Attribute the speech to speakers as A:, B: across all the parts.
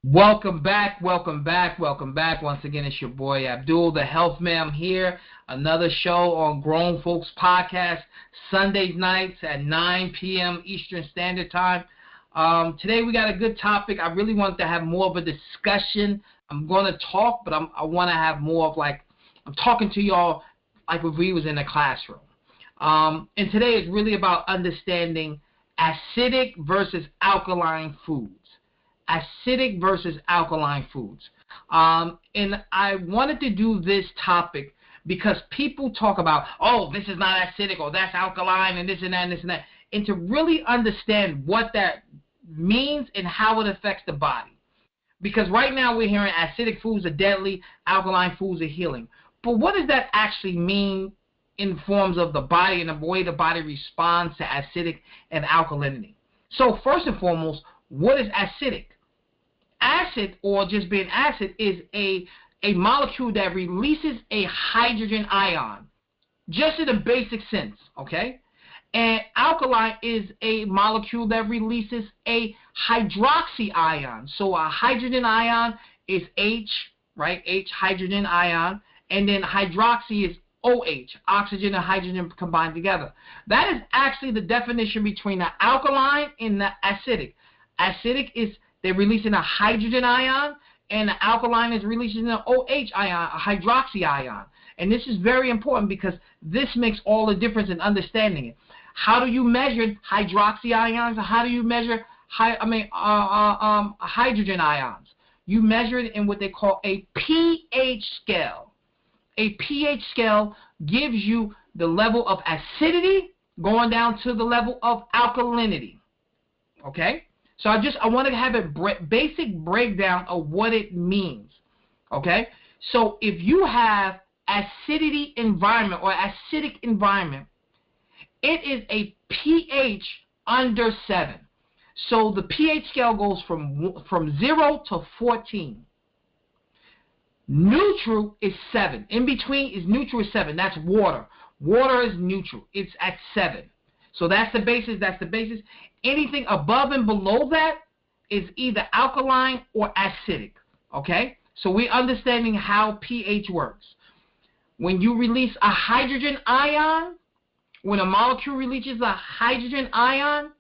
A: Welcome back, welcome back, welcome back. Once again, it's your boy Abdul, the Health Man here. Another show on GrownFolk's podcast, Sunday nights at 9 p.m. Eastern Standard Time. Today we got a good topic. I really wanted to have more of a discussion. I'm going to talk, but I want to have more of I'm talking to y'all like if we was in a classroom. And today is really about understanding acidic versus alkaline foods. Acidic versus alkaline foods. And I wanted to do this topic because people talk about, oh, this is not acidic, or that's alkaline, and this and that, and this and that. And to really understand what that means and how it affects the body. Because right now we're hearing acidic foods are deadly, alkaline foods are healing. But what does that actually mean in forms of the body and the way the body responds to acidic and alkalinity? So first and foremost, what is acidic? Acid, or just being acid, is a molecule that releases a hydrogen ion, just in a basic sense, okay? And alkaline is a molecule that releases a hydroxy ion. So a hydrogen ion is H, right? H, hydrogen ion, and then hydroxy is OH, oxygen and hydrogen combined together. That is actually the definition between the alkaline and the acidic. Acidic is they're releasing a hydrogen ion, and the alkaline is releasing an OH ion, a hydroxy ion. And this is very important because this makes all the difference in understanding it. How do you measure hydroxy ions? How do you measure hydrogen ions? You measure it in what they call a pH scale. A pH scale gives you the level of acidity going down to the level of alkalinity. Okay? So I want to have a basic breakdown of what it means, okay? So if you have acidity environment or acidic environment, it is a pH under 7. So the pH scale goes from 0 to 14. Neutral is 7. In between is neutral is 7. That's water. Water is neutral. It's at 7. So that's the basis. That's the basis. Anything above and below that is either alkaline or acidic, okay? So we're understanding how pH works. When you release a hydrogen ion, when a molecule releases a hydrogen ion,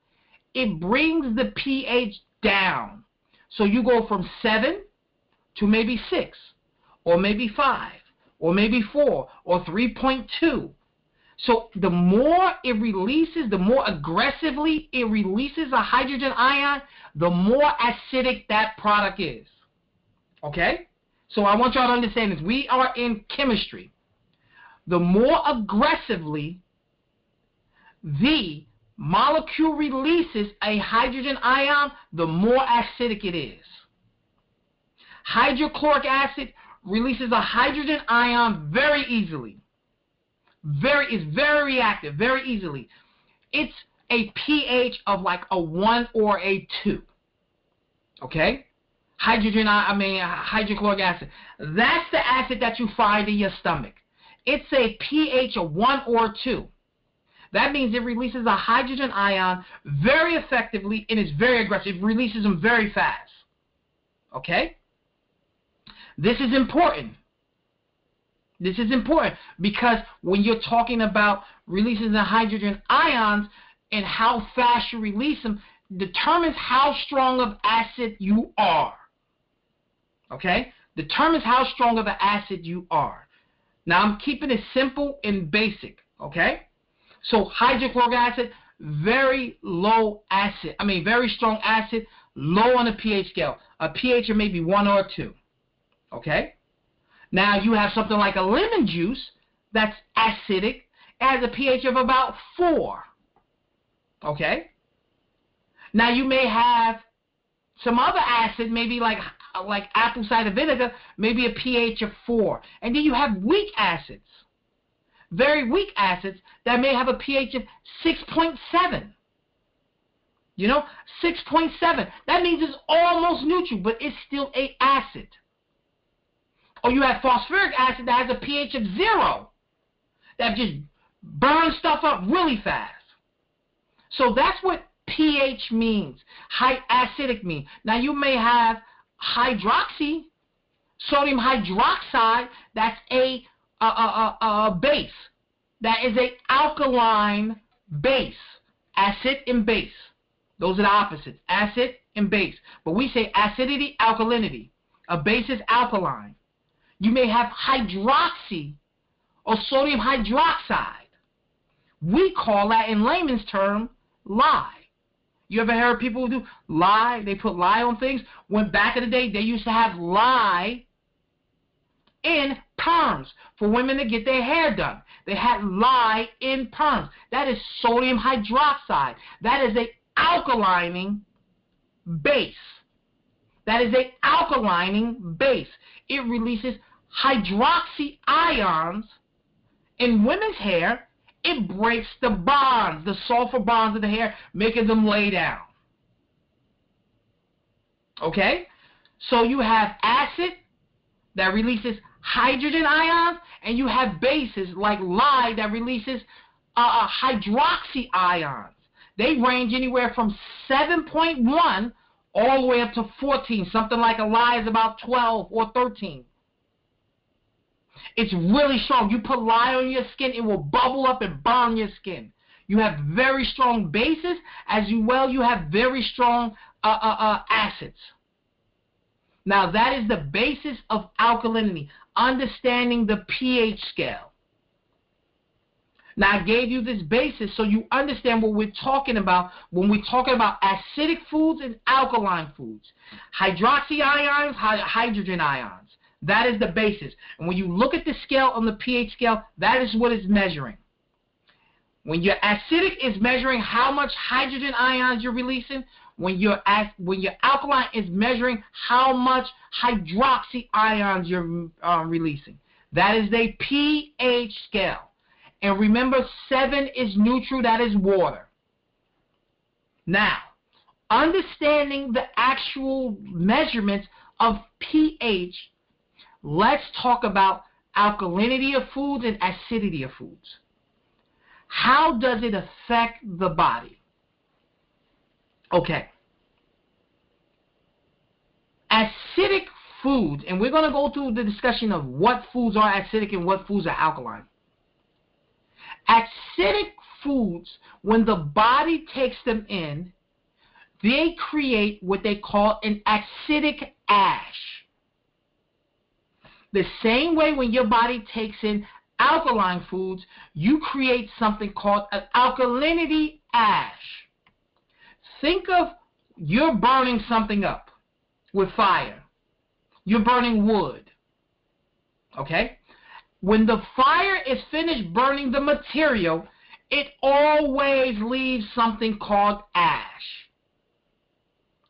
A: it brings the pH down. So you go from 7 to maybe 6, or maybe 5, or maybe 4, or 3.2. So the more it releases, the more aggressively it releases a hydrogen ion, the more acidic that product is. Okay? So I want y'all to understand this. We are in chemistry. The more aggressively the molecule releases a hydrogen ion, the more acidic it is. Hydrochloric acid releases a hydrogen ion very easily. It's very reactive, very easily. It's a pH of like a 1 or a 2. Okay? Hydrochloric acid. That's the acid that you find in your stomach. It's a pH of 1 or 2. That means it releases a hydrogen ion very effectively and is very aggressive. It releases them very fast. Okay? This is important. This is important because when you're talking about releasing the hydrogen ions and how fast you release them determines how strong of acid you are. Okay? Determines how strong of an acid you are. Now I'm keeping it simple and basic. Okay? So hydrochloric acid, very low acid. Very strong acid, low on the pH scale. A pH of maybe 1 or 2. Okay? Now you have something like a lemon juice that's acidic. It has a pH of about 4. Okay? Now you may have some other acid, maybe like apple cider vinegar, maybe a pH of 4. And then you have weak acids. Very weak acids that may have a pH of 6.7. You know, 6.7. That means it's almost neutral, but it's still an acid. Or you have phosphoric acid that has a pH of 0. That just burns stuff up really fast. So that's what pH means. High acidic means. Now you may have hydroxy, sodium hydroxide, that's a base. That is a alkaline base. Acid and base. Those are the opposites. Acid and base. But we say acidity, alkalinity. A base is alkaline. You may have hydroxy or sodium hydroxide. We call that, in layman's term, lye. You ever heard people who do lye? They put lye on things. When back in the day, they used to have lye in perms for women to get their hair done. They had lye in perms. That is sodium hydroxide. That is a alkalining base. That is a alkalining base. It releases hydroxy ions in women's hair. It breaks the bonds, the sulfur bonds of the hair, making them lay down. Okay? So you have acid that releases hydrogen ions, and you have bases like lye that releases hydroxy ions. They range anywhere from 7.1 all the way up to 14. Something like a lye is about 12 or 13. It's really strong. You put lye on your skin, it will bubble up and burn your skin. You have very strong bases, as well you have very strong acids. Now that is the basis of alkalinity, understanding the pH scale. Now I gave you this basis so you understand what we're talking about when we're talking about acidic foods and alkaline foods. Hydroxy ions, hydrogen ions. That is the basis. And when you look at the scale on the pH scale, that is what it's measuring. When your acidic is measuring how much hydrogen ions you're releasing, when your alkaline is measuring how much hydroxy ions you're releasing. That is the pH scale. And remember, 7 is neutral, that is water. Now, understanding the actual measurements of pH, let's talk about alkalinity of foods and acidity of foods. How does it affect the body? Okay. Acidic foods, and we're going to go through the discussion of what foods are acidic and what foods are alkaline. Acidic foods, when the body takes them in, they create what they call an acidic ash. The same way when your body takes in alkaline foods, you create something called an alkalinity ash. Think of you're burning something up with fire. You're burning wood. Okay? When the fire is finished burning the material, it always leaves something called ash.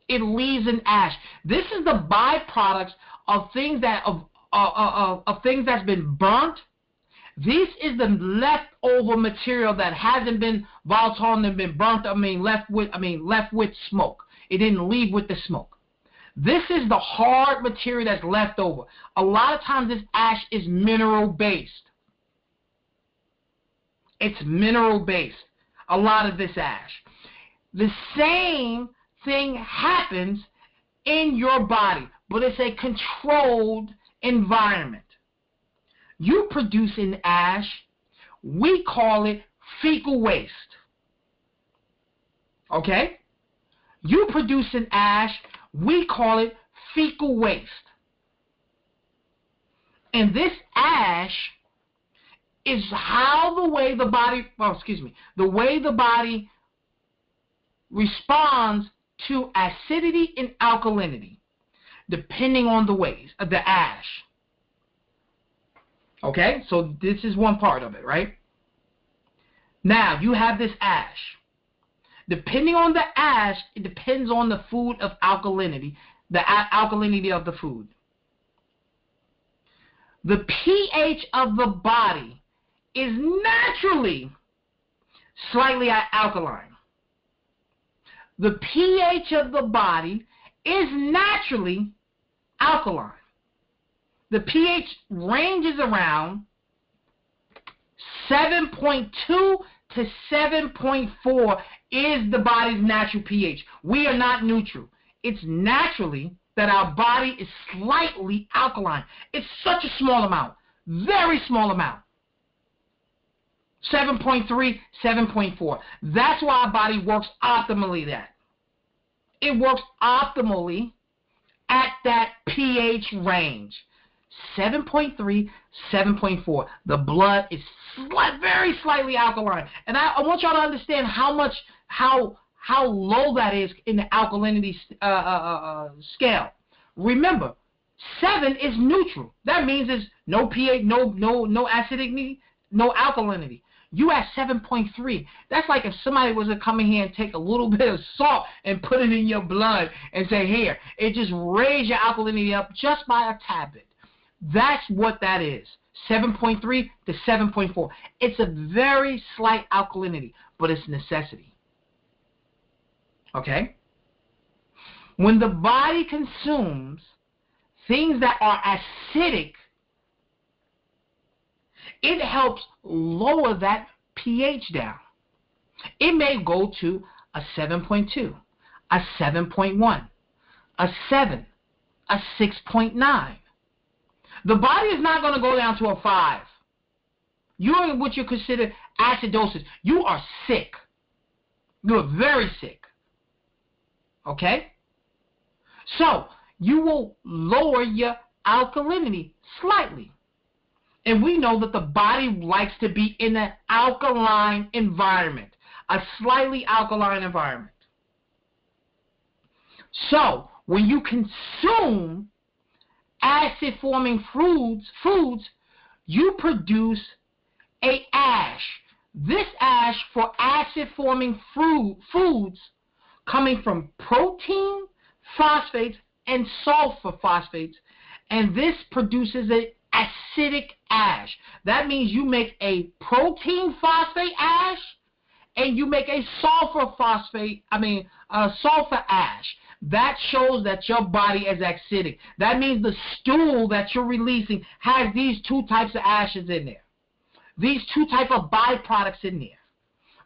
A: It leaves an ash. This is the byproducts of things that of things that's been burnt. This is the leftover material that hasn't been volatile and been burnt. Left with smoke. It didn't leave with the smoke. This is the hard material that's left over. A lot of times this ash is mineral based. It's mineral based. A lot of this ash. The same thing happens in your body, but it's a controlled environment. You produce an ash, we call it fecal waste. Okay? You produce an ash, we call it fecal waste. And this ash is the way the body responds to acidity and alkalinity, depending on the ash. Okay, so this is one part of it, right? Now, you have this ash. Depending on the ash, it depends on the food of alkalinity, the alkalinity of the food. The pH of the body is naturally slightly alkaline. The pH of the body is naturally alkaline. The pH ranges around 7.2 to 7.4 is the body's natural pH. We are not neutral. It's naturally, that our body is slightly alkaline. It's such a small amount, very small amount. 7.3, 7.4. That's why our body works optimally that. It works optimally at that pH range. 7.3, 7.4. The blood is very slightly alkaline. And I want y'all to understand how low that is in the alkalinity scale. Remember, 7 is neutral. That means there's no pH, no acidity, no alkalinity. You at 7.3. That's like if somebody was to come in here and take a little bit of salt and put it in your blood and say, here, it just raised your alkalinity up just by a tad bit. That's what that is, 7.3 to 7.4. It's a very slight alkalinity, but it's necessity. Okay? When the body consumes things that are acidic, it helps lower that pH down. It may go to a 7.2, a 7.1, a 7, a 6.9. The body is not going to go down to a 5. You're in what you consider acidosis. You are sick. You're very sick. Okay? So, you will lower your alkalinity slightly. And we know that the body likes to be in an alkaline environment, a slightly alkaline environment. So, when you consume acid-forming foods, you produce a ash. This ash for acid-forming foods coming from protein, phosphates, and sulfur phosphates, and this produces an acidic ash. That means you make a protein phosphate ash and you make a sulfur ash. That shows that your body is acidic. That means the stool that you're releasing has these two types of ashes in there. These two types of byproducts in there.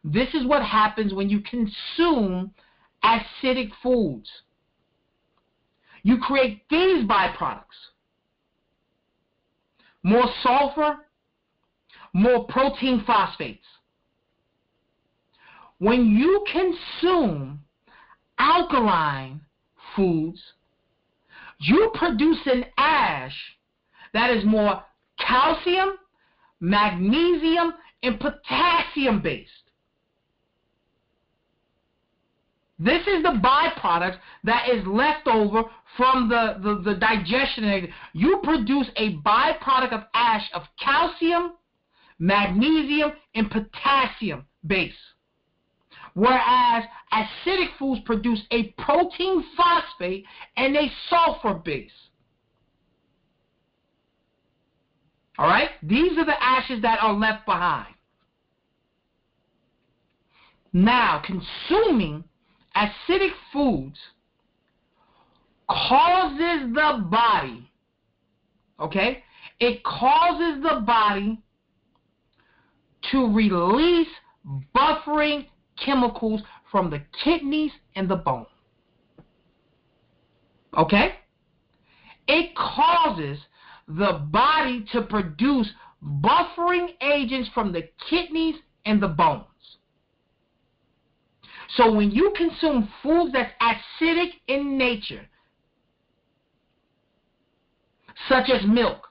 A: This is what happens when you consume acidic foods. You create these byproducts. More sulfur, more protein phosphates. When you consume alkaline foods, you produce an ash that is more calcium, magnesium, and potassium based. This is the byproduct that is left over from the digestion. You produce a byproduct of ash of calcium, magnesium, and potassium base. Whereas acidic foods produce a protein phosphate and a sulfur base. Alright? These are the ashes that are left behind. Now, consuming acidic foods causes the body, okay? It causes the body to release buffering chemicals from the kidneys and the bone. Okay? It causes the body to produce buffering agents from the kidneys and the bones. So when you consume foods that's acidic in nature, such as milk,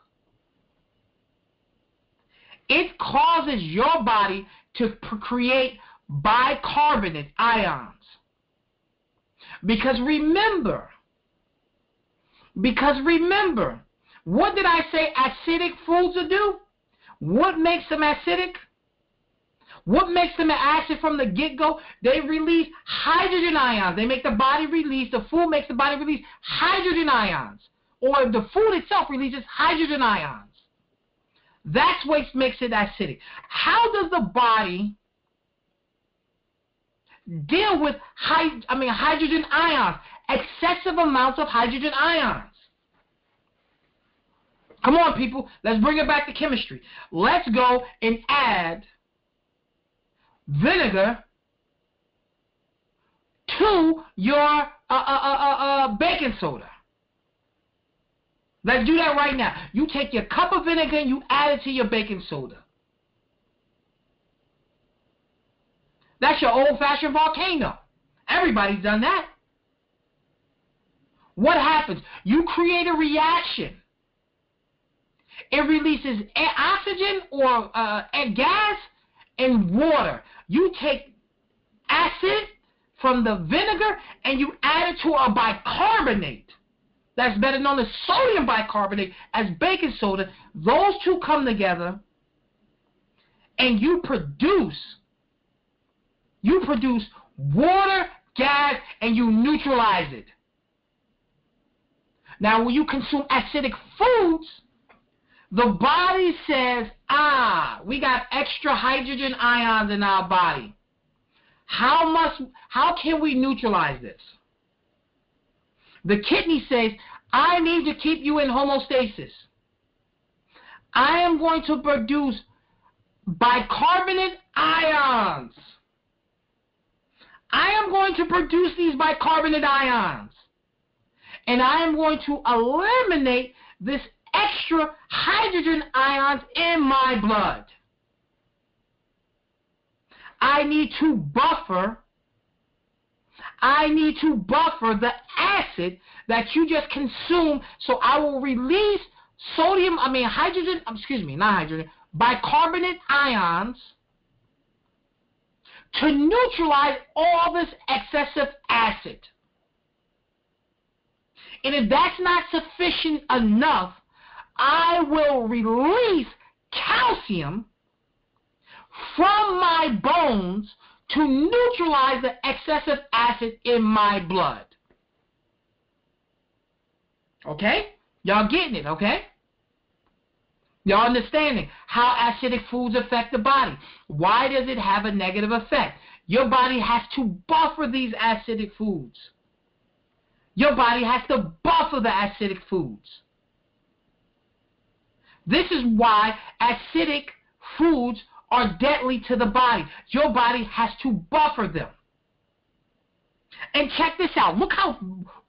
A: it causes your body to create bicarbonate ions. Because remember, what did I say acidic foods will do? What makes them acidic? What makes them an acid from the get-go? They release hydrogen ions. They make the body release, the food makes the body release hydrogen ions. Or the food itself releases hydrogen ions. That's what makes it acidic. How does the body deal with hydrogen ions? Excessive amounts of hydrogen ions. Come on, people. Let's bring it back to chemistry. Let's go and add vinegar to your baking soda. Let's do that right now. You take your cup of vinegar and you add it to your baking soda. That's your old-fashioned volcano. Everybody's done that. What happens? You create a reaction. It releases oxygen or gas and water. You take acid from the vinegar and you add it to a bicarbonate. That's better known as sodium bicarbonate as baking soda. Those two come together and you produce water, gas, and you neutralize it. Now, when you consume acidic foods, the body says, we got extra hydrogen ions in our body. How can we neutralize this? The kidney says, I need to keep you in homeostasis. I am going to produce bicarbonate ions. I am going to produce these bicarbonate ions. And I am going to eliminate this extra hydrogen ions in my blood. I need to buffer the acid that you just consumed, so I will release bicarbonate ions to neutralize all this excessive acid. And if that's not sufficient enough, I will release calcium from my bones to neutralize the excessive acid in my blood. Okay? Y'all getting it, okay? Y'all understanding how acidic foods affect the body. Why does it have a negative effect? Your body has to buffer these acidic foods. Your body has to buffer the acidic foods. This is why acidic foods are deadly to the body. Your body has to buffer them. And check this out. Look how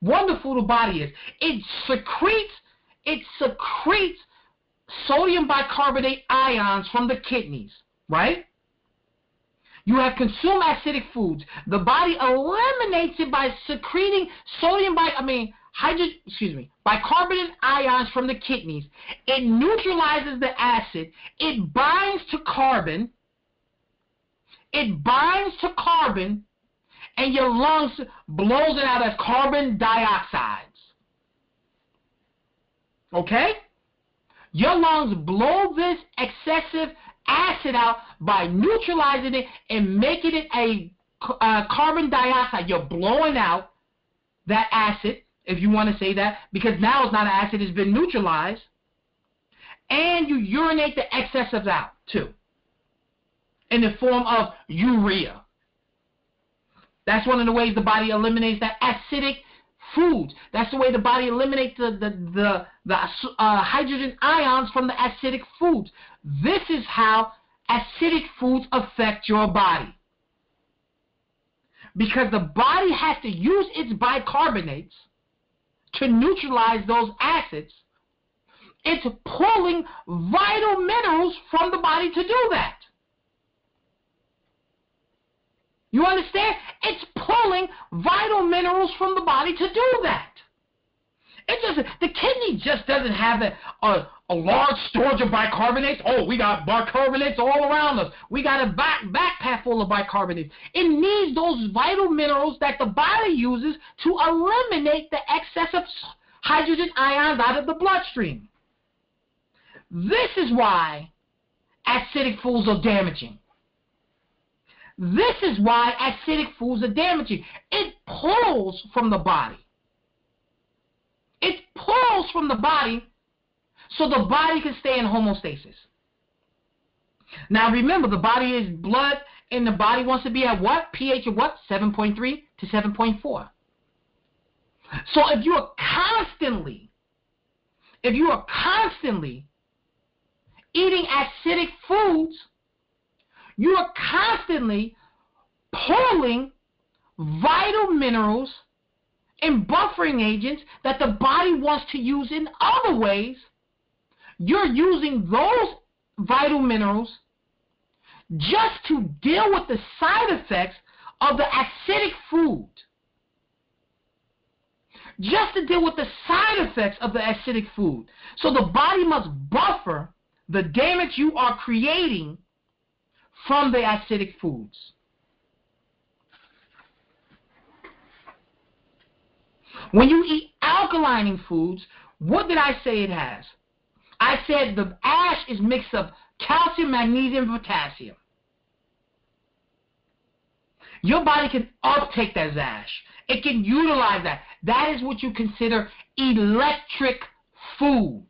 A: wonderful the body is. It secretes sodium bicarbonate ions from the kidneys, right? You have consumed acidic foods. The body eliminates it by secreting bicarbonate ions from the kidneys. It neutralizes the acid. It binds to carbon. And your lungs blows it out as carbon dioxide. Okay? Your lungs blow this excessive acid out by neutralizing it and making it a carbon dioxide. You're blowing out that acid, if you want to say that, because now it's not an acid, it's been neutralized. And you urinate the excesses out, too, in the form of urea. That's one of the ways the body eliminates that acidic foods. That's the way the body eliminates the hydrogen ions from the acidic foods. This is how acidic foods affect your body. Because the body has to use its bicarbonates to neutralize those acids. It's pulling vital minerals from the body to do that. You understand? It's pulling vital minerals from the body to do that. The kidney just doesn't have a large storage of bicarbonates. Oh, we got bicarbonates all around us. We got a backpack full of bicarbonates. It needs those vital minerals that the body uses to eliminate the excessive hydrogen ions out of the bloodstream. This is why acidic foods are damaging. This is why acidic foods are damaging. It pulls from the body. It pulls from the body so the body can stay in homeostasis. Now remember, the body is blood, and the body wants to be at what? pH of what? 7.3 to 7.4. So if you are constantly eating acidic foods, you are constantly pulling vital minerals and buffering agents that the body wants to use in other ways, you're using those vital minerals just to deal with the side effects of the acidic food. Just to deal with the side effects of the acidic food. So the body must buffer the damage you are creating from the acidic foods. When you eat alkaline foods, what did I say it has? I said the ash is mixed of calcium, magnesium, and potassium. Your body can uptake that ash. It can utilize that. That is what you consider electric food.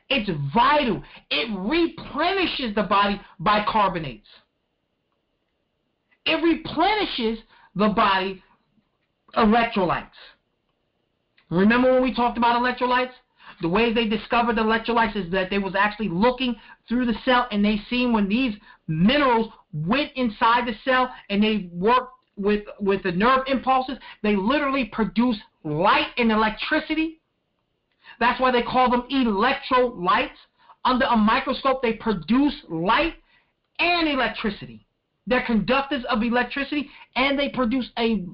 A: It's vital. It replenishes the body bicarbonates. It replenishes the body electrolytes. Remember when we talked about electrolytes? The way they discovered electrolytes is that they was actually looking through the cell, and they seen when these minerals went inside the cell and they worked with the nerve impulses, they literally produce light and electricity. That's why they call them electrolytes. Under a microscope, they produce light and electricity. They're conductors of electricity, and they produce a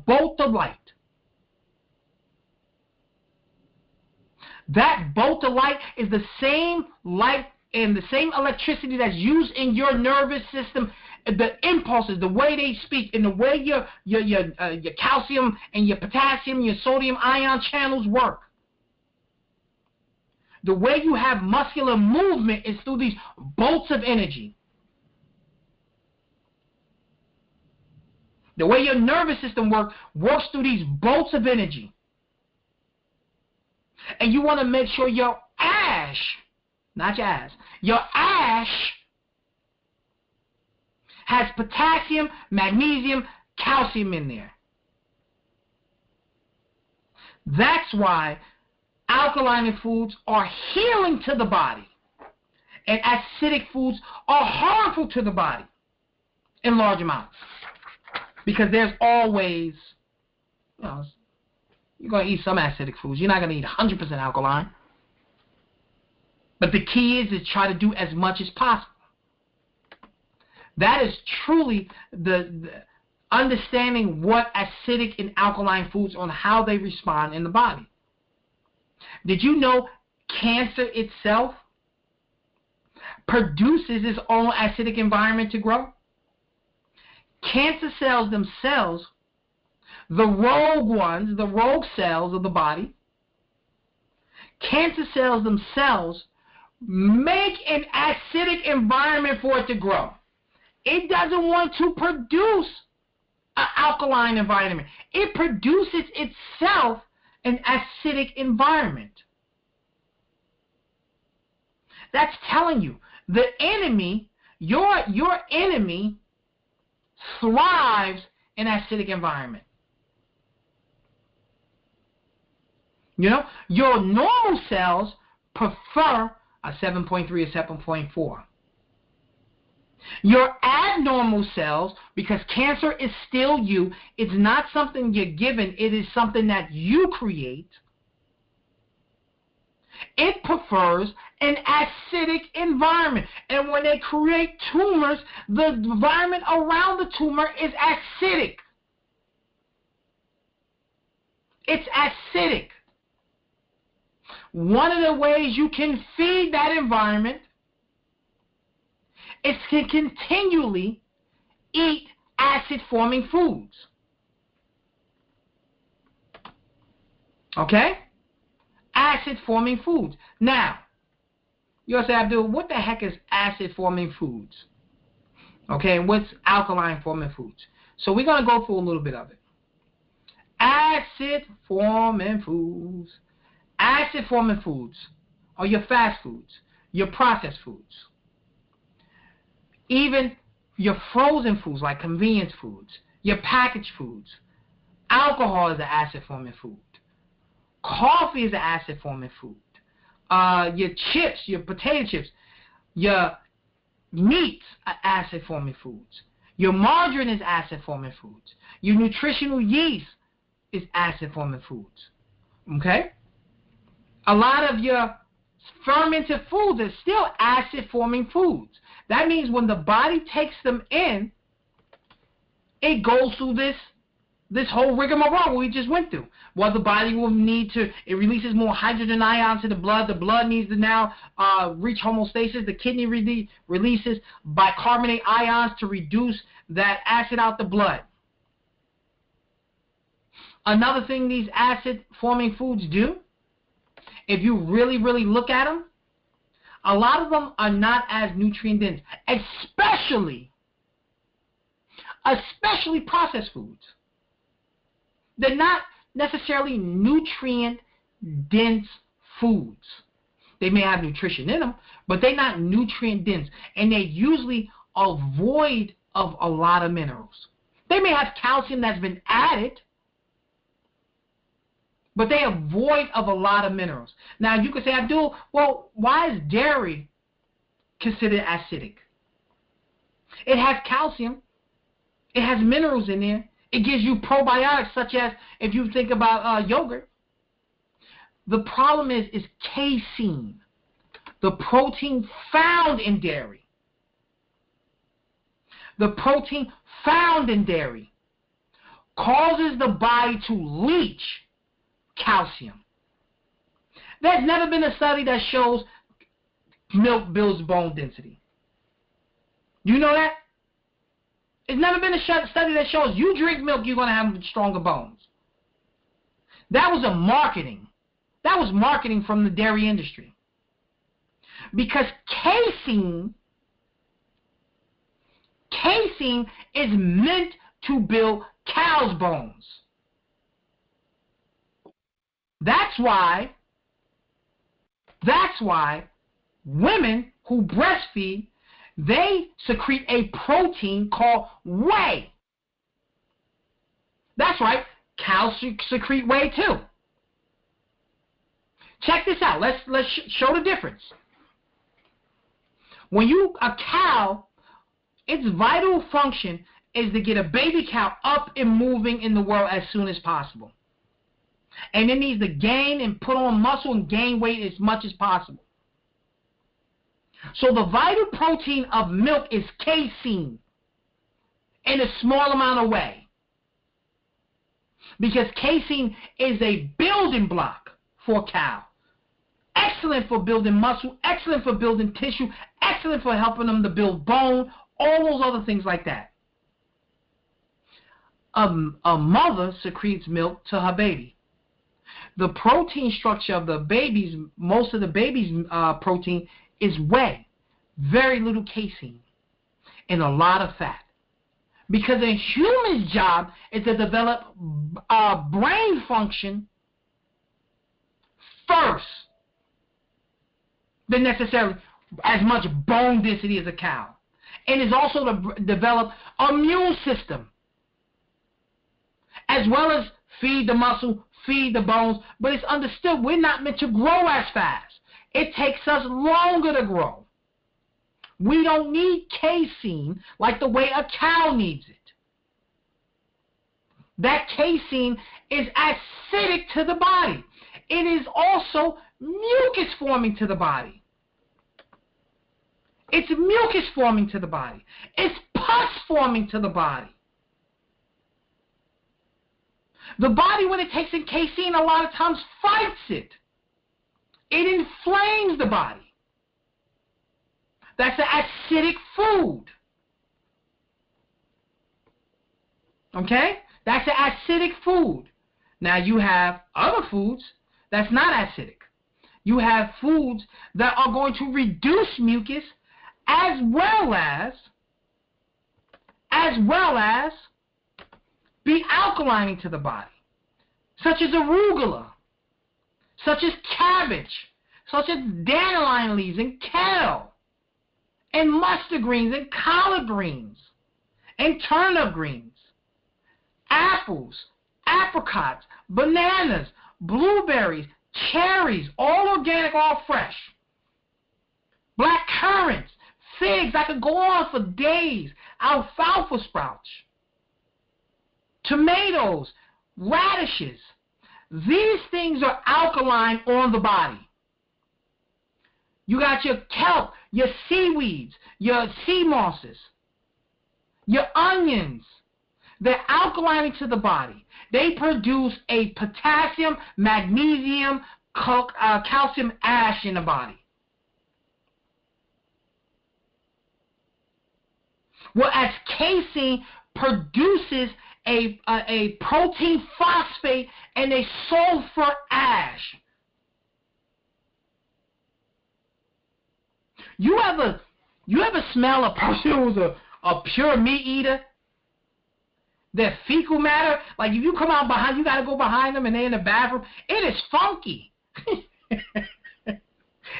A: bolt of light. That bolt of light is the same light and the same electricity that's used in your nervous system. The impulses, the way they speak, and the way your calcium and your potassium, your sodium ion channels work. The way you have muscular movement is through these bolts of energy. The way your nervous system works through these bolts of energy. And you want to make sure your ash, not your ass, your ash has potassium, magnesium, calcium in there. That's why alkaline foods are healing to the body, and acidic foods are harmful to the body in large amounts. Because there's always, you're going to eat some acidic foods. You're not going to eat 100% alkaline. But the key is to try to do as much as possible. That is truly the understanding what acidic and alkaline foods on how they respond in the body. Did you know cancer itself produces its own acidic environment to grow? Cancer cells themselves, the rogue ones, the rogue cells of the body, cancer cells themselves make an acidic environment for it to grow. It doesn't want to produce an alkaline environment. It produces itself an acidic environment. That's telling you the enemy, your enemy, thrives in acidic environment. Your normal cells prefer a 7.3 or 7.4. Your abnormal cells, because cancer is still you, it's not something you're given, it is something that you create. It prefers an acidic environment. And when they create tumors, the environment around the tumor is acidic. It's acidic. One of the ways you can feed that environment is to continually eat acid-forming foods. Okay? Acid-forming foods. Now, you'll say, Abdul, what the heck is acid-forming foods? Okay, and what's alkaline-forming foods? So we're going to go through a little bit of it. Acid-forming foods. Acid-forming foods are your fast foods, your processed foods. Even your frozen foods like convenience foods, your packaged foods. Alcohol is an acid-forming food. Coffee is an acid-forming food. Your chips, your potato chips, your meats are acid-forming foods. Your margarine is acid-forming foods. Your nutritional yeast is acid-forming foods. Okay? A lot of your fermented foods are still acid-forming foods. That means when the body takes them in, it goes through this whole rigmarole we just went through. Well, the body will need to, it releases more hydrogen ions to the blood. The blood needs to now reach homeostasis. The kidney releases bicarbonate ions to reduce that acid out the blood. Another thing these acid-forming foods do, if you really, really look at them, a lot of them are not as nutrient-dense, especially processed foods. They're not necessarily nutrient-dense foods. They may have nutrition in them, but they're not nutrient-dense, and they usually are void of a lot of minerals. They may have calcium that's been added, but they are void of a lot of minerals. Now, you could say, Abdul, well, why is dairy considered acidic? It has calcium. It has minerals in there. It gives you probiotics, such as if you think about yogurt. The problem is casein, the protein found in dairy. The protein found in dairy causes the body to leach calcium. There's never been a study that shows milk builds bone density. You know that? There's never been a study that shows you drink milk, you're going to have stronger bones. That was marketing. That was marketing from the dairy industry. Because casein is meant to build cow's bones. That's why women who breastfeed, they secrete a protein called whey. That's right, cows secrete whey too. Check this out. Let's show the difference. When a cow, its vital function is to get a baby cow up and moving in the world as soon as possible. And it needs to gain and put on muscle and gain weight as much as possible. So the vital protein of milk is casein in a small amount of whey. Because casein is a building block for a cow. Excellent for building muscle, excellent for building tissue, excellent for helping them to build bone, all those other things like that. A mother secretes milk to her baby. The protein structure of the babies, most of the baby's protein is whey, very little casein, and a lot of fat. Because a human's job is to develop brain function first, than necessarily as much bone density as a cow. And is also to develop an immune system, as well as feed the muscle, feed the bones. But it's understood we're not meant to grow as fast. It takes us longer to grow. We don't need casein like the way a cow needs it. That casein is acidic to the body. It is also mucus forming to the body. It's mucus forming to the body. It's pus forming to the body. The body, when it takes in casein, a lot of times fights it. It inflames the body. That's an acidic food. Okay? That's an acidic food. Now you have other foods that's not acidic. You have foods that are going to reduce mucus as well as be alkalining to the body, such as arugula, such as cabbage, such as dandelion leaves and kale, and mustard greens and collard greens, and turnip greens, apples, apricots, bananas, blueberries, cherries, all organic, all fresh, black currants, figs. I could go on for days. alfalfa sprouts, tomatoes, radishes. These things are alkaline on the body. You got your kelp, your seaweeds, your sea mosses, your onions. They're alkaline to the body. They produce a potassium, magnesium, calcium ash in the body. Whereas casein produces a protein phosphate and a sulfur ash. You ever smell a person who's a pure meat eater? Their fecal matter, like if you come out behind, you got to go behind them and they're in the bathroom. It is funky. It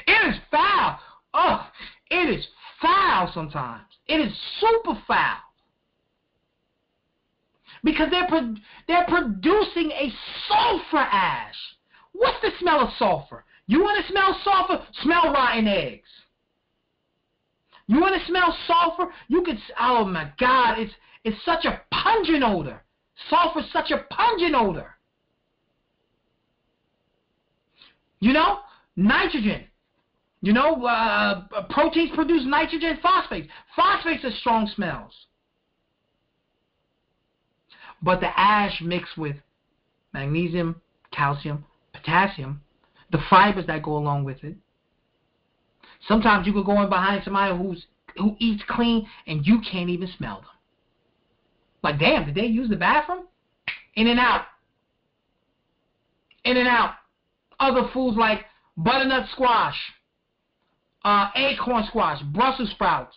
A: is foul. Oh, it is foul sometimes. It is super foul. Because they're producing a sulfur ash. What's the smell of sulfur? You want to smell sulfur? Smell rotten eggs. You want to smell sulfur? You could, oh my God, it's such a pungent odor. Sulfur is such a pungent odor. You know, nitrogen. You know, proteins produce nitrogen phosphates. Phosphates are strong smells. But the ash mixed with magnesium, calcium, potassium, the fibers that go along with it. Sometimes you could go in behind somebody who eats clean and you can't even smell them. Like, damn, did they use the bathroom? In and out. In and out. Other foods like butternut squash, acorn squash, Brussels sprouts,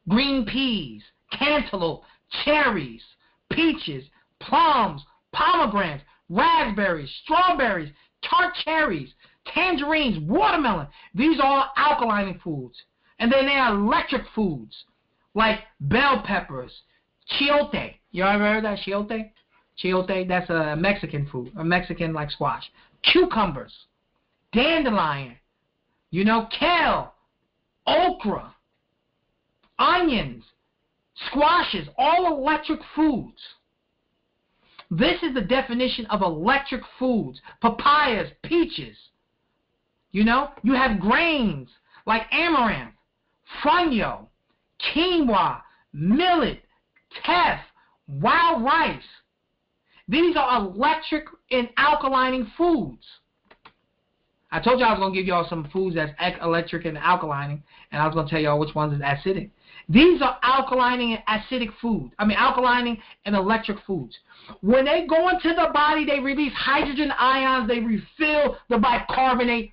A: green peas, cantaloupe, cherries, peaches, plums, pomegranates, raspberries, strawberries, tart cherries, tangerines, watermelon. These are all alkaline foods. And then there are electric foods like bell peppers, chiote. You ever heard of that, chiote? Chiote, that's a Mexican food, a Mexican like squash. Cucumbers, dandelion, you know, kale, okra, onions, squashes, all electric foods. This is the definition of electric foods. Papayas, peaches. You know, you have grains like amaranth, fonio, quinoa, millet, teff, wild rice. These are electric and alkalining foods. I told you I was going to give y'all some foods that's electric and alkalining, and I was going to tell y'all which ones is acidic. These are alkalining and acidic foods. Alkalining and electric foods. When they go into the body, they release hydrogen ions. They refill the bicarbonate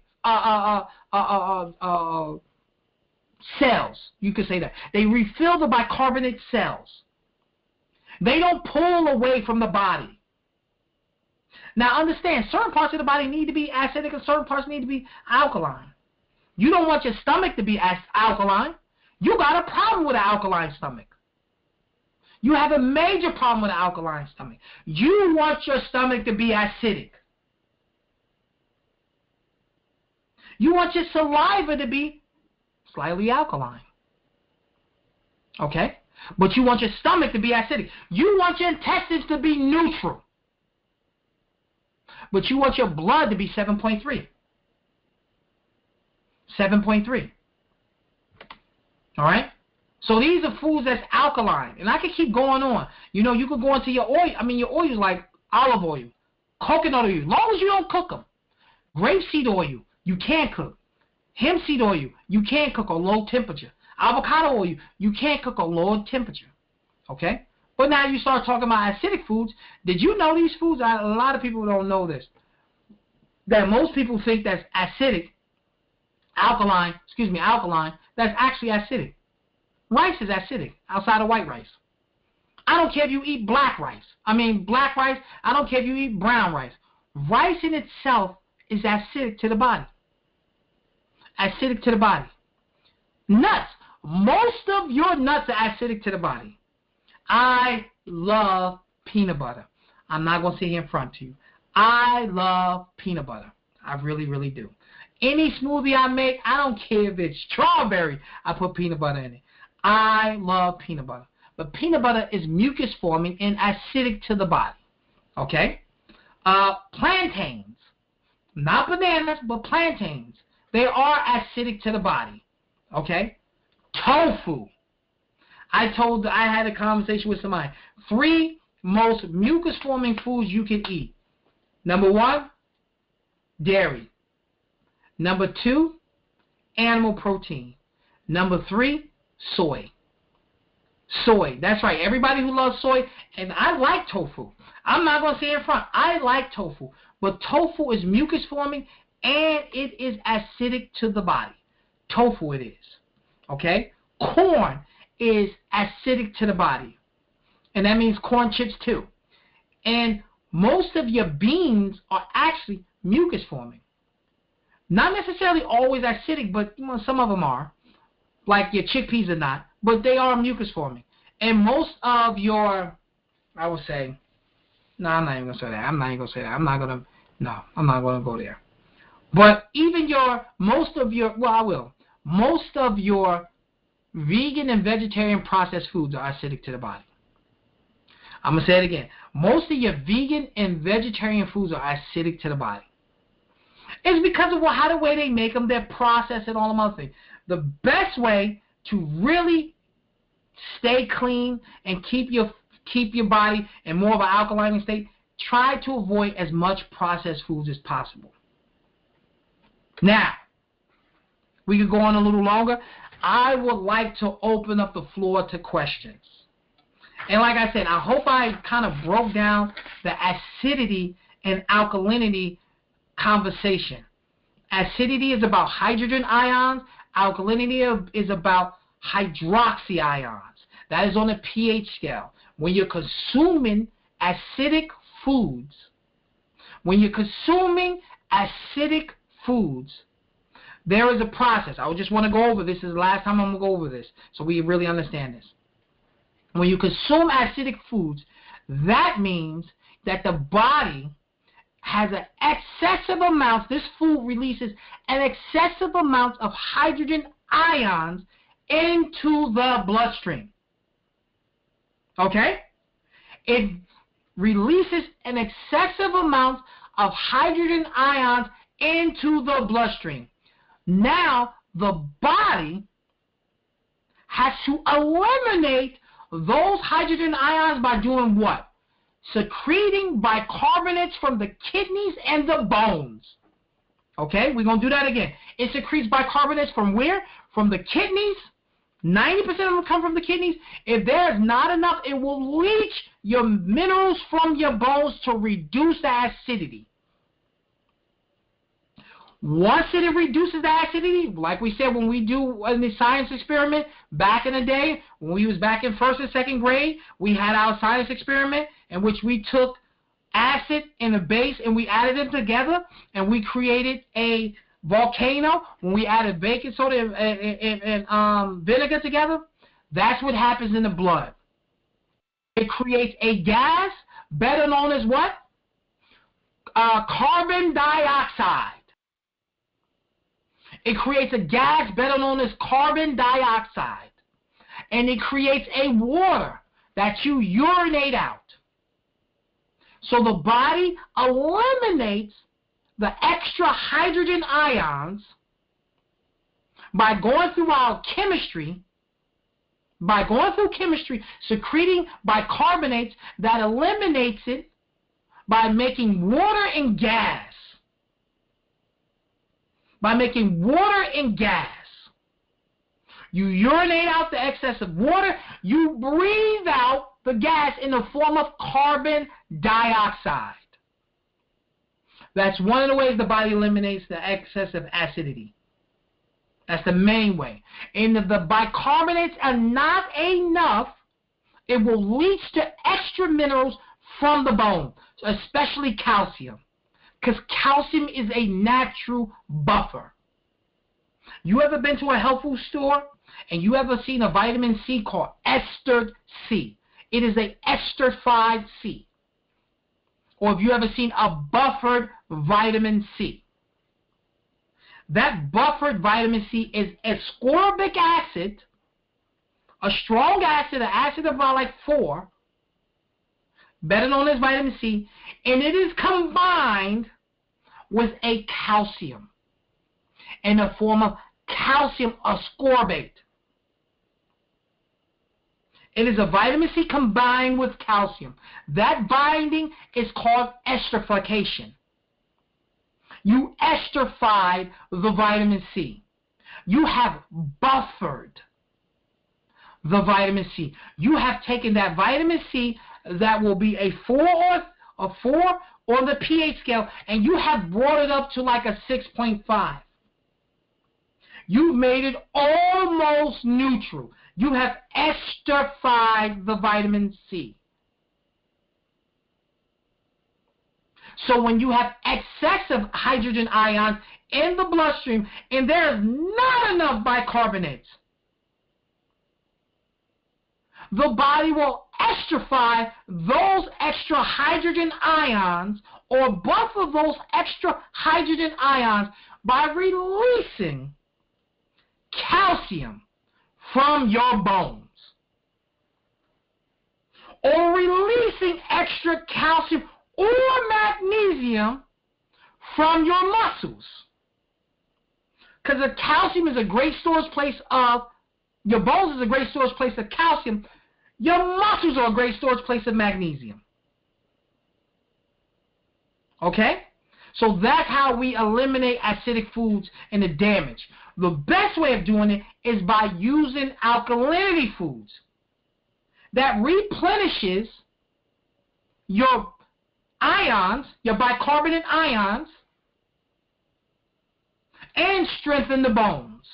A: cells. You could say that. They refill the bicarbonate cells. They don't pull away from the body. Now understand, certain parts of the body need to be acidic and certain parts need to be alkaline. You don't want your stomach to be alkaline. You got a problem with an alkaline stomach. You have a major problem with an alkaline stomach. You want your stomach to be acidic. You want your saliva to be slightly alkaline. Okay? But you want your stomach to be acidic. You want your intestines to be neutral. But you want your blood to be 7.3. 7.3. Alright? So these are foods that's alkaline. And I can keep going on. You know, you could go into your oil. Your oil is like olive oil, coconut oil, as long as you don't cook them. Grapeseed oil, you can't cook. Hemp seed oil, you can't cook on low temperature. Avocado oil, you can't cook on low temperature. Okay? But now you start talking about acidic foods. Did you know these foods? A lot of people don't know this. That most people think that's acidic, alkaline, that's actually acidic. Rice is acidic outside of white rice. I don't care if you eat black rice. Black rice. I don't care if you eat brown rice. Rice in itself is acidic to the body. Acidic to the body. Nuts. Most of your nuts are acidic to the body. I love peanut butter. I'm not going to sit here in front of you. I love peanut butter. I really, really do. Any smoothie I make, I don't care if it's strawberry, I put peanut butter in it. I love peanut butter. but peanut butter is mucus forming and acidic to the body. Okay? Plantains, not bananas, but plantains, they are acidic to the body. Okay? Tofu. I had a conversation with somebody. 3 most mucus forming foods you can eat. Number 1, dairy. Number 2, animal protein. Number 3, soy. Soy. That's right. Everybody who loves soy, and I like tofu. I'm not going to say it in front. I like tofu. But tofu is mucus forming and it is acidic to the body. Tofu it is. Okay? Corn is acidic to the body. And that means corn chips too. And most of your beans are actually mucus forming. Not necessarily always acidic, but some of them are. Like your chickpeas are not, but they are mucus forming. And most of your, I would say, no, I'm not even going to say that. I'm not going to go there. But even most of your vegan and vegetarian processed foods are acidic to the body. I'm going to say it again. Most of your vegan and vegetarian foods are acidic to the body. It's because of how the way they make them, their process, and all them other things. The best way to really stay clean and keep your body in more of an alkaline state, try to avoid as much processed foods as possible. Now, we could go on a little longer. I would like to open up the floor to questions. And like I said, I hope I kind of broke down the acidity and alkalinity conversation. Acidity is about hydrogen ions. Alkalinity is about hydroxy ions. That is on a pH scale. When you're consuming acidic foods, there is a process. I just want to go over this. This is the last time I'm going to go over this so we really understand this. When you consume acidic foods, that means that the body has an excessive amount, this food releases an excessive amount of hydrogen ions into the bloodstream. Okay? It releases an excessive amount of hydrogen ions into the bloodstream. Now, the body has to eliminate those hydrogen ions by doing what? Secreting bicarbonates from the kidneys and the bones. Okay, we're going to do that again. It secretes bicarbonates from where? From the kidneys. 90% of them come from the kidneys. If there's not enough, it will leach your minerals from your bones to reduce the acidity. Once it reduces the acidity, like we said when we do in the science experiment back in the day, when we was back in 1st and 2nd grade, we had our science experiment in which we took acid and a base and we added them together and we created a volcano. When we added baking soda and vinegar together, that's what happens in the blood. It creates a gas better known as what? Carbon dioxide. It creates a gas better known as carbon dioxide. And it creates a water that you urinate out. So the body eliminates the extra hydrogen ions by going through our chemistry, secreting bicarbonates that eliminates it by making water and gas. You urinate out the excess of water. You breathe out the gas in the form of carbon dioxide. That's one of the ways the body eliminates the excess of acidity. That's the main way. And if the bicarbonates are not enough, it will leach the extra minerals from the bone, especially calcium. Because calcium is a natural buffer. You ever been to a health food store and you ever seen a vitamin C called ester C? It is a esterified C. Or have you ever seen a buffered vitamin C? That buffered vitamin C is ascorbic acid a strong acid, an acid of about like 4, better known as vitamin C, and it is combined with a calcium in the form of calcium ascorbate. It is a vitamin C combined with calcium. That binding is called esterification. You esterified the vitamin C. You have buffered the vitamin C. You have taken that vitamin C that will be a 4 on the pH scale, and you have brought it up to like a 6.5. You've made it almost neutral. You have esterified the vitamin C. So when you have excessive hydrogen ions in the bloodstream and there's not enough bicarbonates, the body will esterify those extra hydrogen ions or buffer those extra hydrogen ions by releasing calcium from your bones or releasing extra calcium or magnesium from your muscles. Because the calcium is a great storage place of, your bones is a great storage place of calcium. Your muscles are a great storage place of magnesium. Okay? So that's how we eliminate acidic foods and the damage. The best way of doing it is by using alkalinity foods that replenishes your ions, your bicarbonate ions, and strengthen the bones.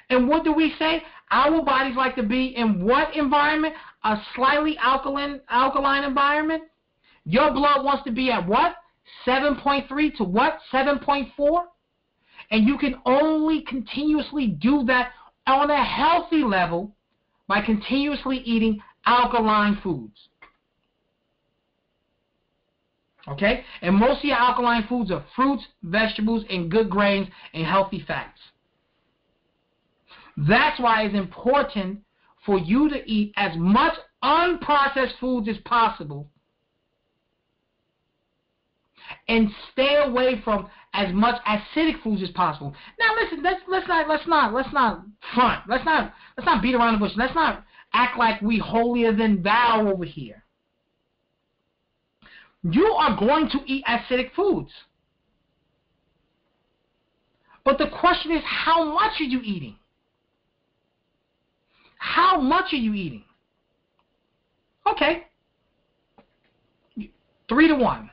A: And what do we say? Our bodies like to be in what environment? A slightly alkaline environment. Your blood wants to be at what? 7.3 to what? 7.4? And you can only continuously do that on a healthy level by continuously eating alkaline foods. Okay? And most of your alkaline foods are fruits, vegetables, and good grains and healthy fats. That's why it's important for you to eat as much unprocessed foods as possible and stay away from as much acidic foods as possible. Now listen, let's not front. Let's not beat around the bush. Let's not act like we holier than thou over here. You are going to eat acidic foods. But the question is, how much are you eating? How much are you eating? Okay. 3 to 1.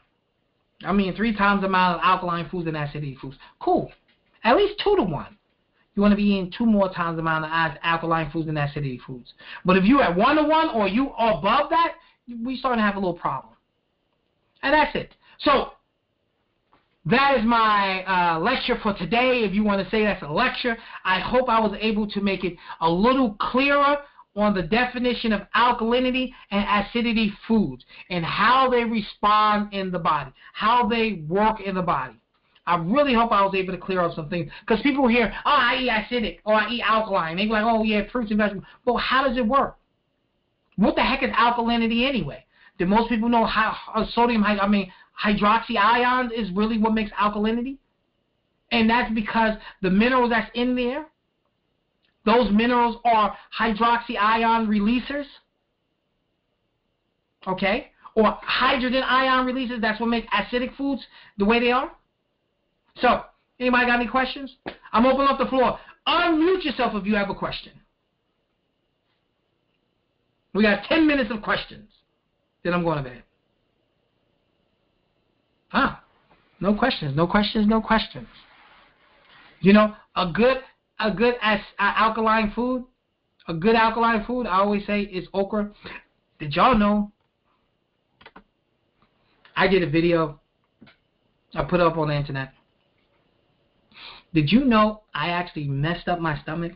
A: I mean, 3 times the amount of alkaline foods and acidic foods. Cool. At least 2 to 1. You want to be eating 2 more times the amount of alkaline foods and acidic foods. But if you're at 1 to 1 or you are above that, we starting to have a little problem. And that's it. So, that is my lecture for today. If you want to say that's a lecture, I hope I was able to make it a little clearer on the definition of alkalinity and acidity foods and how they respond in the body, how they work in the body. I really hope I was able to clear up some things. Because people hear, oh, I eat acidic or I eat alkaline. They be like, oh, yeah, fruits and vegetables. Well, how does it work? What the heck is alkalinity anyway? Do most people know how hydroxy ions is really what makes alkalinity? And that's because the minerals that's in there, those minerals are hydroxy ion releasers. Okay? Or hydrogen ion releasers. That's what makes acidic foods the way they are. So, anybody got any questions? I'm opening up the floor. Unmute yourself if you have a question. We got 10 minutes of questions. Then I'm going to bed. No questions, no questions, no questions. You know, a good alkaline food, I always say is okra. Did y'all know? I did a video I put up on the internet. Did you know I actually messed up my stomach?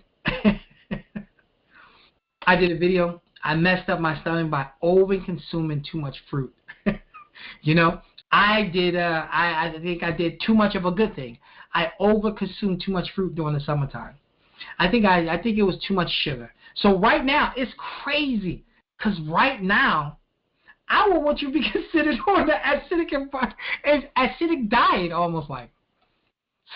A: I did a video. I messed up my stomach by over-consuming too much fruit. You know, I think I did too much of a good thing. I over-consumed too much fruit during the summertime. I think it was too much sugar. So right now, it's crazy. Because right now, I would want you to be considered on the acidic diet, almost like.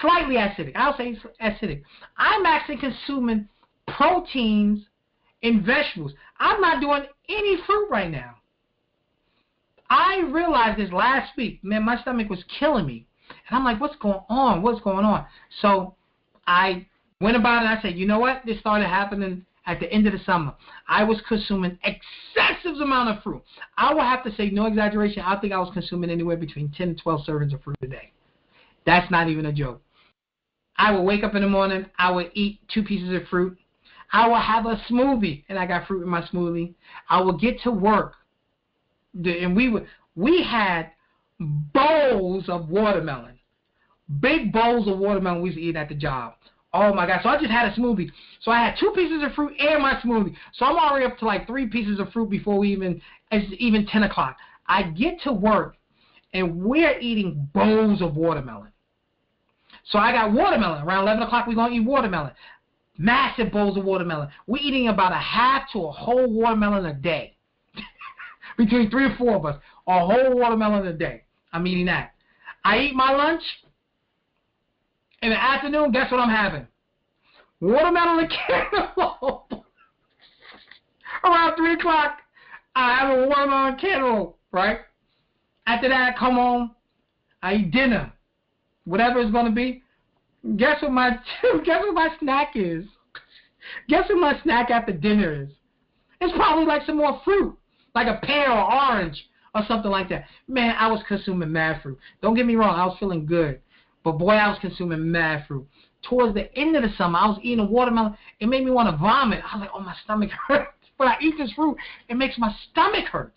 A: Slightly acidic. I'll say acidic. I'm actually consuming proteins and vegetables. I'm not doing any fruit right now. I realized this last week. Man, my stomach was killing me. And I'm like, what's going on? What's going on? So I went about it and I said, you know what? This started happening at the end of the summer. I was consuming excessive amount of fruit. I will have to say, no exaggeration, I think I was consuming anywhere between 10 and 12 servings of fruit a day. That's not even a joke. I would wake up in the morning, I would eat 2 pieces of fruit. I would have a smoothie, and I got fruit in my smoothie. I would get to work, and we had bowls of watermelon. Big bowls of watermelon we used to eat at the job. Oh, my God. So I just had a smoothie. So I had 2 pieces of fruit and my smoothie. So I'm already up to like 3 pieces of fruit before it's even 10 o'clock. I get to work, and we're eating bowls of watermelon. So I got watermelon. Around 11 o'clock, we're going to eat watermelon. Massive bowls of watermelon. We're eating about a half to a whole watermelon a day. Between 3 or 4 of us. A whole watermelon a day. I'm eating that. I eat my lunch. In the afternoon, guess what I'm having? Watermelon and cantaloupe. Around 3 o'clock, I have a watermelon and cantaloupe, right? After that, I come home, I eat dinner. Whatever it's going to be. Guess what my snack is? Guess what my snack after dinner is? It's probably like some more fruit. Like a pear or orange or something like that. Man, I was consuming mad fruit. Don't get me wrong, I was feeling good. But boy, I was consuming mad fruit. Towards the end of the summer, I was eating a watermelon. It made me want to vomit. I was like, oh, my stomach hurts. When I eat this fruit, it makes my stomach hurt.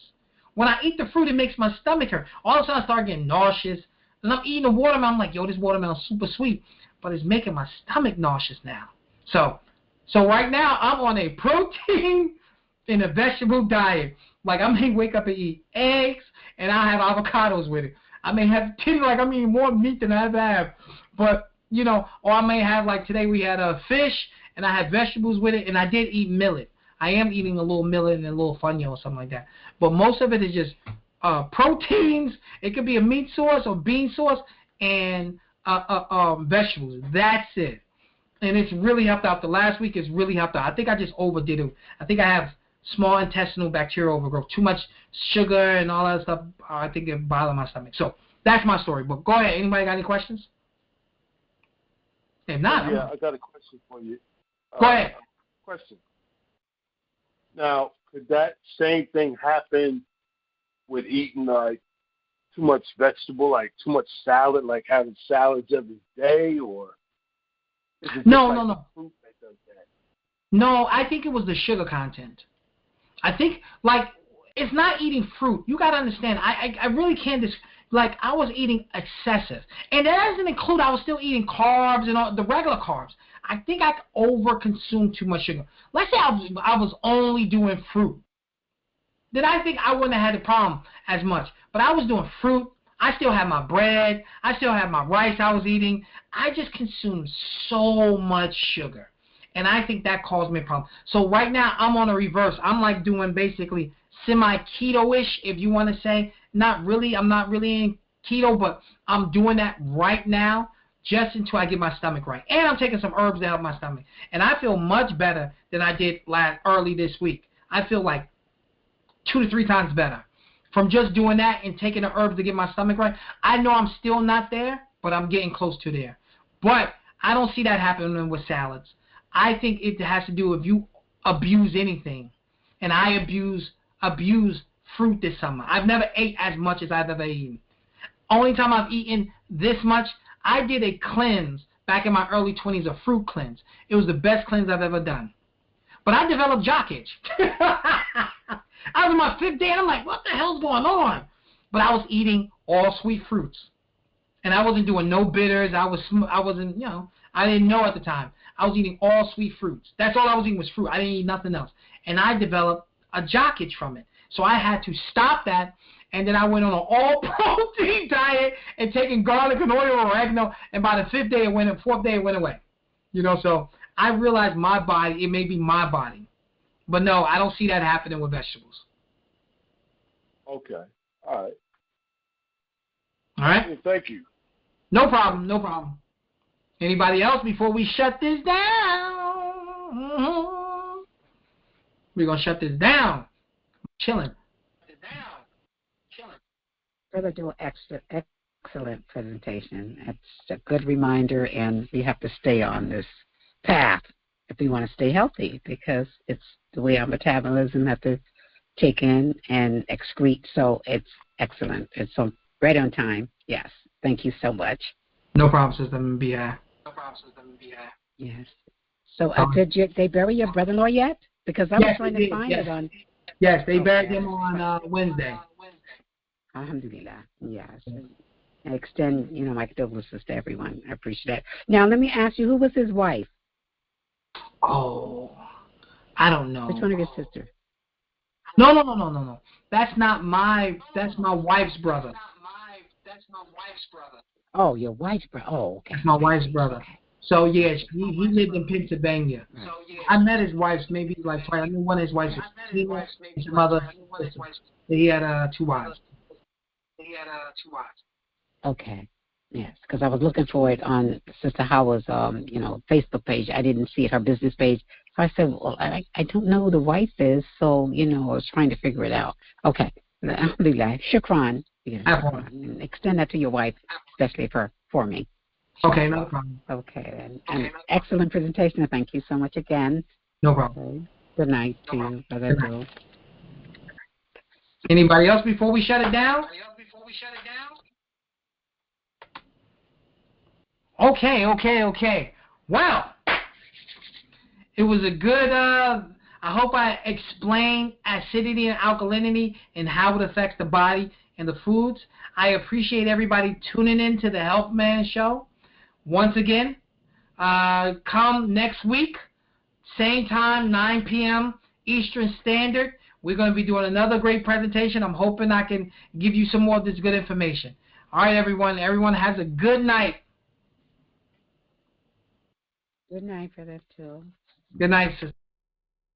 A: When I eat the fruit, it makes my stomach hurt. All of a sudden, I start getting nauseous. And I'm eating a watermelon. I'm like, yo, this watermelon's super sweet. But it's making my stomach nauseous now. So right now, I'm on a protein and a vegetable diet. Like, I may wake up and eat eggs, and I'll have avocados with it. I may have I'm eating more meat than I ever have. But, or I may have, like today we had a fish, and I had vegetables with it, and I did eat millet. I am eating a little millet and a little funyo or something like that. But most of it is just proteins. It could be a meat source or bean source and vegetables. That's it. And it's really helped out. The last week it's really helped out. I think I just overdid it. I think I have small intestinal bacterial overgrowth. Too much sugar and all that stuff. I think it bothered my stomach. So that's my story. But go ahead. Anybody got any questions? If not,
B: yeah, I got a question for you.
A: Go ahead.
B: Question. Now, could that same thing happen with eating like too much vegetable, like too much salad, like having salads every day, or is it just
A: no.
B: fruit that does that?
A: No, I think it was the sugar content. I think, like, it's not eating fruit. You got to understand, I really can't like, I was eating excessive. And that doesn't include, I was still eating carbs and all the regular carbs. I think I over-consumed too much sugar. Let's say I was only doing fruit. Then I think I wouldn't have had the problem as much. But I was doing fruit. I still had my bread. I still had my rice I was eating. I just consumed so much sugar. And I think that caused me a problem. So right now, I'm on a reverse. I'm like doing basically semi-keto-ish, if you want to say. Not really. I'm not really in keto, but I'm doing that right now just until I get my stomach right. And I'm taking some herbs to help my stomach. And I feel much better than I did early this week. I feel like 2 to 3 times better from just doing that and taking the herbs to get my stomach right. I know I'm still not there, but I'm getting close to there. But I don't see that happening with salads. I think it has to do if you abuse anything. And I abuse fruit this summer. I've never ate as much as I've ever eaten. Only time I've eaten this much, I did a cleanse back in my early 20s, a fruit cleanse. It was the best cleanse I've ever done. But I developed jock itch. I was on my 5th day, and I'm like, what the hell's going on? But I was eating all sweet fruits. And I wasn't doing no bitters. I wasn't, I didn't know at the time. I was eating all sweet fruits. That's all I was eating was fruit. I didn't eat nothing else. And I developed a jock itch from it. So I had to stop that, and then I went on an all-protein diet and taking garlic and oil or oregano, and by the 4th day it went away. So I realize my body, it may be my body. But no, I don't see that happening with vegetables.
B: Okay. All right.
A: All right?
B: Well, thank you.
A: No problem, no problem. Anybody else before we shut this down? We're going to shut this down. Chilling.
C: Brother, do an excellent presentation. It's a good reminder, and we have to stay on this path if we want to stay healthy, because it's the way our metabolism have to take in and excrete. So it's excellent. It's right on time. Yes. Thank you so much.
A: No problem, Sister MBI.
C: Yes. So did they bury your brother-in-law yet? Because I was trying to find it on.
A: Yes, they buried him on Wednesday.
C: Alhamdulillah. Yes. I extend, my condolences to everyone. I appreciate that. Now, let me ask you, who was his wife?
A: Oh, I don't know.
C: Which one of your sisters?
A: No. That's my wife's brother.
C: Oh, your wife's brother. Oh, okay.
A: That's my wife's brother.
C: Okay.
A: So, yes, he lived in Pennsylvania. Right. I met his wife maybe like twice. I knew one of his wives was his mother. He had 2 wives.
C: Okay. Yes, because I was looking for it on Sister Howard's, Facebook page. I didn't see it, her business page. So I said, well, I don't know who the wife is, so, I was trying to figure it out. Okay. Alhamdulillah. Shukran. And extend that to your wife, especially for me.
A: Okay, no problem.
C: Okay, and excellent presentation. Thank you so much again.
A: No problem.
C: Okay. Good night to you, Brother Joe.
A: Anybody else before we shut it down? Okay. Well, it was a good, I hope I explained acidity and alkalinity and how it affects the body and the foods. I appreciate everybody tuning in to the Health Man Show. Once again, come next week, same time, 9 p.m. Eastern Standard. We're going to be doing another great presentation. I'm hoping I can give you some more of this good information. All right, everyone. Everyone has a good night.
C: Good night, Brother Joe.
A: Good night, sister.